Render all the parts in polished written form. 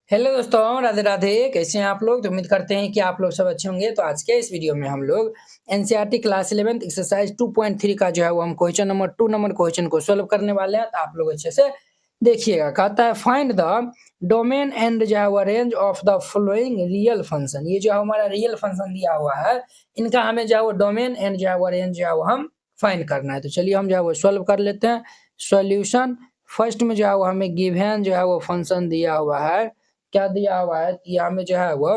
Hello दोस्तों, राधे राधे। कैसे हैं आप लोग? तो उम्मीद करते हैं कि आप लोग सब अच्छे होंगे। तो आज के इस वीडियो में हम लोग एनसीईआरटी क्लास 11th एक्सरसाइज 2.3 का जो है वो हम क्वेश्चन नंबर 2 नंबर क्वेश्चन को सॉल्व करने वाले हैं। तो आप लोग अच्छे से देखिएगा। कहता है फाइंड द डोमेन एंड जो है वो range of the following real function. ये जो हमारा रियल फंक्शन दिया हुआ है, इनका हमें जो है वो डोमेन एंड जो है वो रेंज जो है वो हम फाइंड करना है। तो चलिए हम जो है वो सॉल्व कर लेते हैं। सॉल्यूशन फर्स्ट में जो है वो हमें गिवन जो है वो फंक्शन दिया हुआ है। क्या दिया हुआ है? यहाँ में जो है वो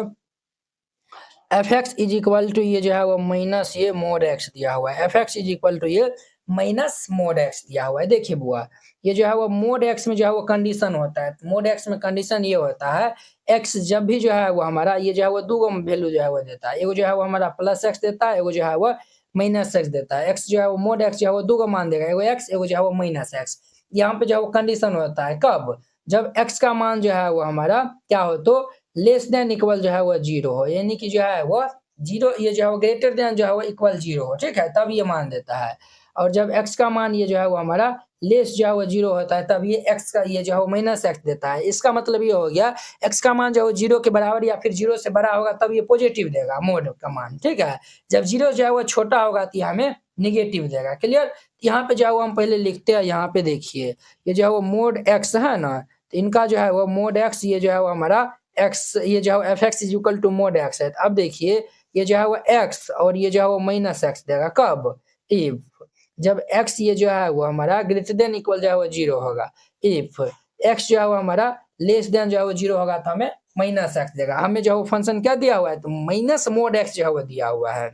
F X is equal to ये जो है वो माइनस ये मोड एक्स दिया हुआ है। F X is equal to ये माइनस मोड एक्स दिया हुआ है। देखिए बुआ, ये जो है वो मोड एक्स में जो है वो कंडीशन होता है। मोड एक्स में कंडीशन ये होता है, एक्स जब भी जो है वो हमारा ये जो है वो दो वैल्यू जो है वो देता है। एगो जो है वो हमारा प्लस एक्स देता है, एगो जो है वो माइनस एक्स देता है। एक्स जो है वो मोड एक्स जो है वो दो मान देगा, एगो एक्स एगो जो है वो माइनस एक्स। यहाँ पे जो है वो कंडीशन होता है कब? जब एक्स का मान जो है वो हमारा क्या हो, तो लेस देन इक्वल जो है वो जीरो हो, यानी कि जो है वो जीरो, ये जो है वो ग्रेटर देन जो है वो इक्वल जीरो हो, ठीक है, तब ये मान देता है। और जब एक्स का मान ये जो है वो हमारा लेस जो है वो जीरो होता है, तब ये एक्स का ये जो है वो माइनस एक्स देता है। इसका मतलब ये हो गया, एक्स का मान जो है वो जीरो के बराबर या फिर जीरो से बड़ा होगा तब ये पॉजिटिव देगा मोड का मान, ठीक है। जब जीरो जो है वो छोटा होगा तो हमें निगेटिव देगा। क्लियर? यहाँ पे जो है वो हम पहले लिखते हैं। यहाँ पे देखिए, ये जो है वो मोड एक्स है ना, तो इनका जो है वो मोड एक्स ये जो है वो हमारा एक्स, ये जो है F X is equal to mod X है। अब देखिए, ये जो है वो एक्स और ये जो है वो माइनस एक्स देगा कब? इफ जब एक्स ये जो है वो हमारा ग्रेटर देन इक्वल जो है वो जीरो होगा। इफ एक्स जो है वो हमारा लेस देन जो है वो जीरो होगा तो हमें माइनस एक्स देगा। हमें जो है वो फंक्शन क्या दिया हुआ है? तो माइनस मोड एक्स जो है वो दिया हुआ है।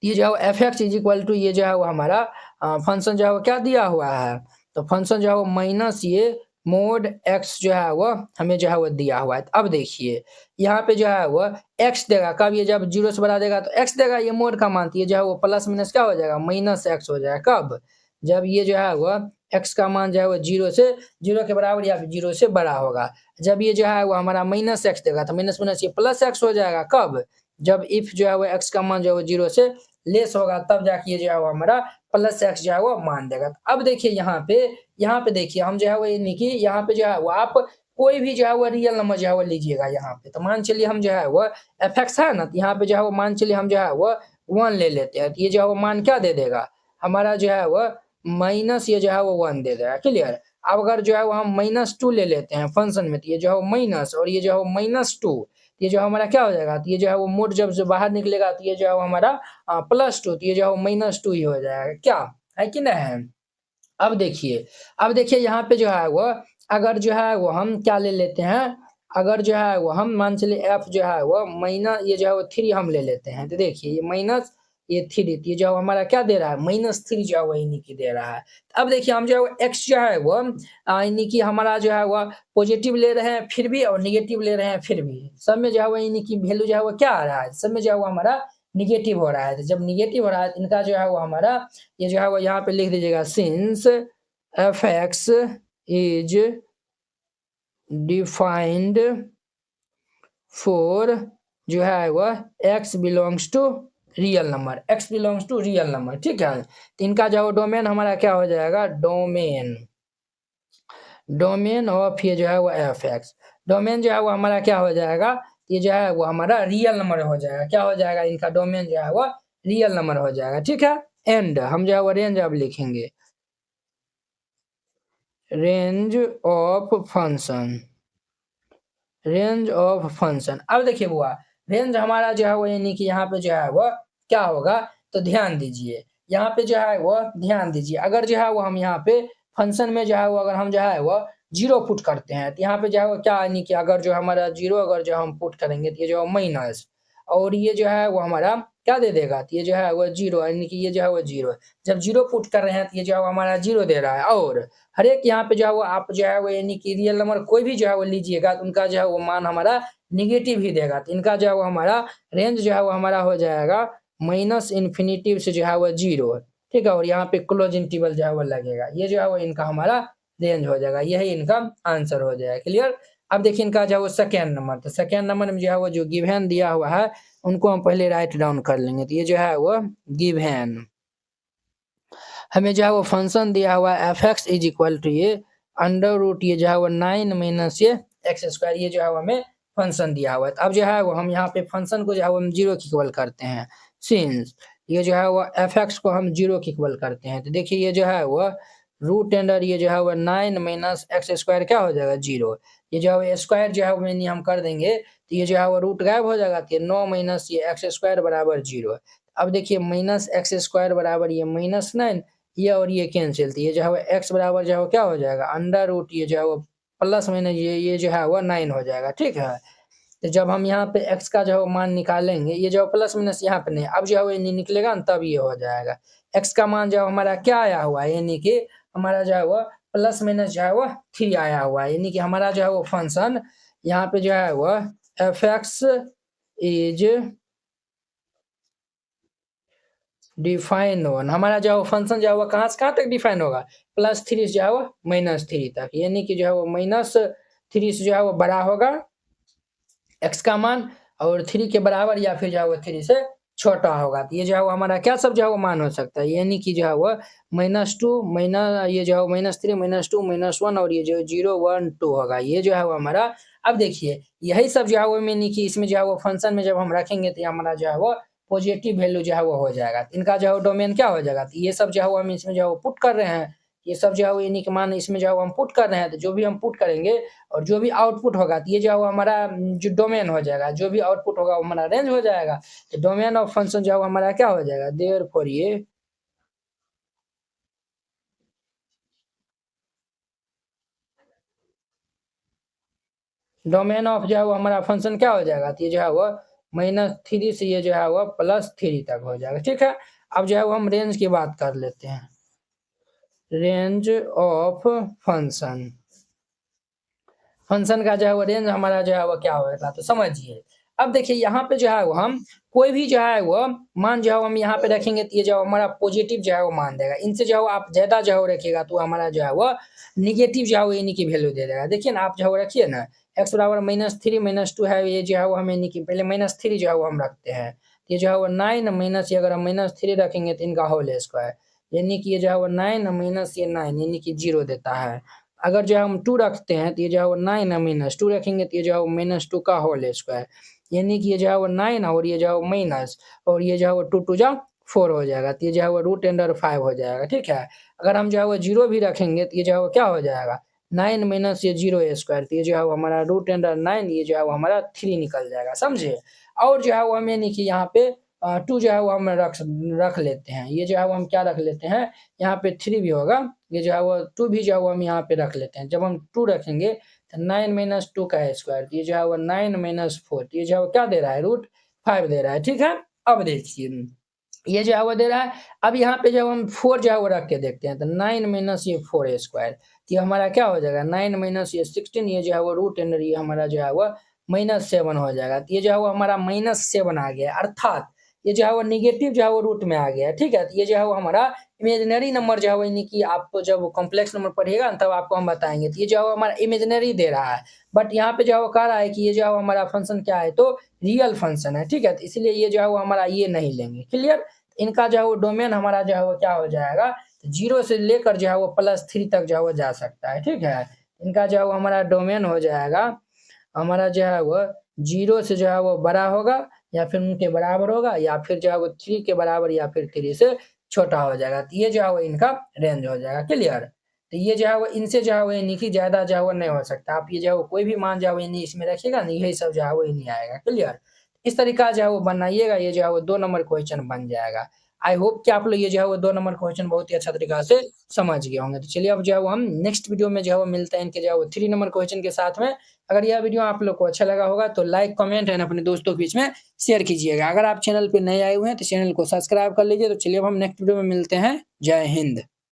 ये जो है F X is equal to ये जो है वो हमारा फंक्शन जो है वो क्या दिया हुआ है? तो फंक्शन जो है वो माइनस ये मोड एक्स जो है वो हमें जो है वो दिया हुआ है। अब देखिए, यहाँ पे जो है वो एक्स देगा कब? ये जब जीरो से बढ़ा देगा तो एक्स देगा, ये मोड का मान। ये जो है वो प्लस माइनस क्या हो जाएगा? माइनस एक्स हो जाएगा कब? जब ये जो है वो एक्स का मान जो है वो जीरो के बराबर या फिर जीरो से बड़ा होगा। जब ये जो है वो हमारा माइनस एक्स देगा तो माइनस माइनस ये प्लस एक्स हो जाएगा कब? जब इफ जो है वो एक्स का मान जो है वो जीरो से लेस होगा, तब जाके ये जो है वो हमारा प्लस एक्स जो है वो मान देगा। अब देखिए यहाँ पे देखिए हम जो है वो यानी कि यहाँ पे जो है वो आप कोई भी जो है वो रियल नंबर जो है वो लीजिएगा यहाँ पे। तो मान चलिए हम जो है वो एफ एक्स है ना, तो यहाँ पे जो है वो मान चलिए हम जो है वो 1 ले लेते हैं। तो ये जो है वो मान क्या दे देगा हमारा? जो है वो माइनस ये जो है वो 1 दे देगा। क्लियर? अब अगर जो है वो हम -2 ले लेते हैं फंक्शन में, तो ये जो है वो माइनस और ये जो है वो -2, ये जो हमारा क्या हो जाएगा? तो ये जो है वो मोड जब से बाहर निकलेगा तो ये जो है वो हमारा +2, तो ये जो है -2 ही हो जाएगा। क्या है कि नहीं? अब देखिए यहाँ पे जो है वो अगर जो है वो हम क्या ले लेते हैं, अगर जो है वो हम मान चलिए एफ जो है वो माइनस ये जो है वो 3 हम ले लेते हैं। तो देखिए ये माइनस ये 3, ये जो हमारा क्या दे रहा है? -3 जो है वो यानी कि दे रहा है। अब देखिए हम जो है वो एक्स जो है वो यानी कि हमारा जो है वो पॉजिटिव ले रहे हैं फिर भी और नेगेटिव ले रहे हैं फिर भी। सब में जो है वो यानी कि वैल्यू जो है वो क्या आ रहा है? सब में जो है वो हमारा नेगेटिव हो रहा है। तो जब नेगेटिव हो रहा है तो इनका जो है वो हमारा ये जो है वो यहाँ पे लिख दीजिएगा, since F X is defined for जो है वह X belongs to real number, X belongs to real number, ठीक है। तो इनका जो डोमेन हमारा क्या हो जाएगा? डोमेन ऑफ ये जो है वो एफ एक्स, डोमेन जो है वो हमारा क्या हो जाएगा? ये जो है वो हमारा रियल नंबर हो जाएगा। क्या हो जाएगा? इनका डोमेन जो है वो रियल नंबर हो जाएगा, ठीक है। एंड हम जो है वो रेंज अब लिखेंगे, range of function, range of function. अब देखिए बुआ, रेंज हमारा जो है वो यानी कि यहाँ पे जो है वो क्या होगा? तो ध्यान दीजिए, यहाँ पे जो है वो ध्यान दीजिए, अगर जो है वो हम यहाँ पे फंक्शन में जो है वो अगर हम जो है वो जीरो पुट करते हैं तो यहाँ पे जो है वो क्या यानी कि अगर जो हमारा जीरो अगर जो हम पुट करेंगे तो ये जो है माइनस और ये जो है वो हमारा क्या दे देगा? तो ये जो है वो जीरो, यानी कि ये जो है वो जीरो। जब जीरो पुट कर रहे हैं तो ये जो है वो हमारा जीरो दे रहा है। और हर एक यहाँ पे जो है वो आप जो है वो यानी कि रियल नंबर कोई भी जो है वो लीजिएगा तो उनका जो है वो मान हमारा नेगेटिव ही देगा। तो इनका जो है वो हमारा रेंज जो है वो हमारा हो जाएगा -इन्फिनिटी से जो है वो जीरो, ठीक है। और यहाँ पे क्लोज इंटरवल जो है वो लगेगा, ये जो है वो इनका हमारा रेंज हो जाएगा। यही इनका आंसर हो जाएगा। क्लियर? अब देखिए इनका जो है वो सेकेंड नंबर, तो सेकेंड नंबर में जो है वो जो गिवन दिया हुआ है उनको हम पहले राइट डाउन कर लेंगे। तो ये जो है वो गिवन हमें जो है वो फंक्शन दिया हुआ है F X is equal to ये अंडर रूट ये जो है वो 9 माइनस ये एक्स स्क्वायर, ये जो है वो हमें फंक्शन दिया हुआ है। अब जो है वो हम यहाँ पे फंक्शन को जो है वो हम 0 के इक्वल करते हैं, सिंस ये जो है वो एफ एक्स को हम 0 के इक्वल करते हैं, तो देखिए ये जो है वो रूट अंडर ये जो है वो 9 माइनस एक्स स्क्वायर क्या हो जाएगा 0। ये जो है स्क्वायर जो है वो यानी हम कर देंगे तो ये जो है वो रूट गायब हो जाएगा, तो 9 माइनस ये एक्स स्क्वायर बराबर 0। अब देखिए माइनस एक्स स्क्वायर बराबर ये -9, ये और ये कैंसिल, तो ये जो है वो एक्स बराबर जो है वो क्या हो जाएगा अंडर रूट ये जो है वो प्लस माइनस ये जो है वो 9 हो जाएगा, ठीक है। तो जब हम यहाँ पे x का जो है मान निकालेंगे, ये जो प्लस माइनस यहाँ पे नहीं, अब जो है वो नहीं निकलेगा ना, तब ये हो जाएगा। x का मान जो हमारा क्या आया हुआ है, यानी कि हमारा जो है वो प्लस माइनस जो है वो 3 आया हुआ है, यानी कि हमारा जो है वो फंक्शन यहाँ पे जो है वो F X is define one, हमारा जो है फंक्शन जो है वो कहाँ से कहाँ तक डिफाइन होगा, +3 से जो है वो -3 तक, यानी कि जो है वो -3 से जो है वो बड़ा होगा x का मान और 3 के बराबर या फिर जो है वो 3 से छोटा होगा, तो ये जो है वो हमारा क्या सब जो है वो मान हो सकता है, यानी कि जो है वो -2 ये जो है -3 -2 -1 और ये जो 0 1 2 होगा, ये जो है वो हमारा। अब देखिए यही सब जो है वो यानी कि इसमें जो है वो फंक्शन में जब हम रखेंगे तो हमारा जो है वो पॉजिटिव वैल्यू जो है वो हो जाएगा, इनका जो है डोमेन क्या हो जाएगा, तो ये सब जो है वो हम इसमें जो है वो पुट कर रहे हैं, ये सब जो है वो यानी कि मान इसमें जो है वो हम पुट कर रहे हैं, तो जो भी हम पुट करेंगे और जो भी आउटपुट होगा तो ये जो है वो हमारा जो डोमेन हो जाएगा, जो भी आउटपुट होगा वो हमारा रेंज हो जाएगा, तो डोमेन ऑफ फंक्शन जो है वो हमारा क्या हो जाएगा, देयरफॉर ये डोमेन ऑफ जो है वो हमारा फंक्शन क्या हो जाएगा, तो ये जो है वो -3 से ये जो है वो +3 तक हो जाएगा, ठीक है। अब जो है वो हम रेंज की बात कर लेते हैं, रेंज ऑफ फंक्शन, फंक्शन का जो है वो रेंज हमारा जो है वो क्या होगा, तो समझिए। अब देखिए यहाँ पे जो है वो हम कोई भी जो है वो मान जो है हम यहाँ पे रखेंगे तो ये जो हमारा पॉजिटिव जो है वो मान देगा, इनसे जो है आप ज़्यादा जो है रखिएगा तो हमारा जो है वो निगेटिव जो है वो यानी कि वैल्यू दे देगा। देखिए ना आप जो है वो रखिए ना, x बराबर -3 -2 है, ये जो है वो हमें यानी कि पहले -3 जो है वो हम रखते हैं, ये जो है वो 9 माइनस ये अगर हम -3 रखेंगे तो इनका होल स्क्वायर, यानी कि ये जो है वो 9 माइनस ये 9 यानी कि 0 देता है। अगर जो है हम 2 रखते हैं तो ये जो है वो 9 -2 रखेंगे तो ये जो है वो -2 का होल स्क्वायर, यानी कि ये जो है वो 9 और ये जो है वो माइनस और ये जो है वो 2 2 जा 4 हो जाएगा, तो ये जो है वो √5 हो जाएगा, ठीक है। अगर हम जो है वो 0 भी रखेंगे तो ये जो है वो क्या हो जाएगा 9 माइनस ये 0 स्क्वायर, तो ये जो है वो हमारा √9 ये जो है वो हमारा 3 निकल जाएगा, समझे। और जो है वो हम यानी कि यहाँ पे 2 जो है वो हम रख लेते हैं, ये जो है वो हम क्या रख लेते हैं, यहाँ पे 3 भी होगा, ये जो है वो 2 भी जो है वो हम यहाँ पे रख लेते हैं। जब हम 2 रखेंगे तो 9 - 2 का स्क्वायर, ये जो है वो 9 - 4, ये जो है वो क्या दे रहा है √5 दे रहा है, ठीक है। अब देखिए ये जो है वो दे रहा है, अब यहाँ पे जब हम 4 जो है वो रख के देखते हैं तो 9 - ये 4 स्क्वायर, ये हमारा क्या हो जाएगा 9 - ये 16, ये जो है वो रूट अंडर ये हमारा जो है वो -7 हो जाएगा, तो ये जो है वो हमारा -7 आ गया, अर्थात ये जो है वो निगेटिव जो है वो रूट में आ गया, ठीक है। तो ये जो है वो हमारा इमेजिनरी नंबर जो है वो यानी कि आप जब कॉम्प्लेक्स नंबर पढ़िएगा ना तब आपको हम बताएंगे, तो ये जो है वो हमारा इमेजिनरी दे रहा है, बट यहाँ पे जो है वो कह रहा है कि ये जो है वो हमारा फंक्शन क्या है, तो रियल फंक्शन है, ठीक है। तो इसलिए ये जो है वो हमारा ये नहीं लेंगे, क्लियर। इनका जो है वो डोमेन हमारा जो है वो क्या हो जाएगा, 0 से लेकर जो है वो +3 तक जो है वो जा सकता है, ठीक है। इनका जो है वो हमारा डोमेन हो जाएगा, हमारा जो है वो 0 से जो है वो बड़ा होगा या फिर उनके बराबर होगा या फिर जो है वो 3 के बराबर या फिर 3 से छोटा हो जाएगा, तो ये जो है वो इनका रेंज हो जाएगा, क्लियर। तो ये जो है वो इनसे जो है वो यानी कि ज़्यादा जो है वो नहीं हो सकता, आप ये जो है वो कोई भी मान जो है वो यानी इसमें रखिएगा ना, यही सब जो है वो नहीं आएगा, क्लियर। इस तरीका जो है वो बनाइएगा, ये जो है वो 2 नंबर क्वेश्चन बन जाएगा। आई होप कि आप लोग ये जो है वो 2 नंबर क्वेश्चन बहुत ही अच्छा तरीका से समझ गए होंगे। तो चलिए अब जो है वो हम नेक्स्ट वीडियो में जो है वो मिलते हैं इनके जो है वो 3 नंबर क्वेश्चन के साथ में। अगर यह वीडियो आप लोग को अच्छा लगा होगा तो लाइक, कमेंट एंड अपने दोस्तों के बीच में शेयर कीजिएगा। अगर आप चैनल पे नए आए हुए हैं तो चैनल को सब्सक्राइब कर लीजिए। तो चलिए अब हम नेक्स्ट वीडियो में मिलते हैं। जय हिंद।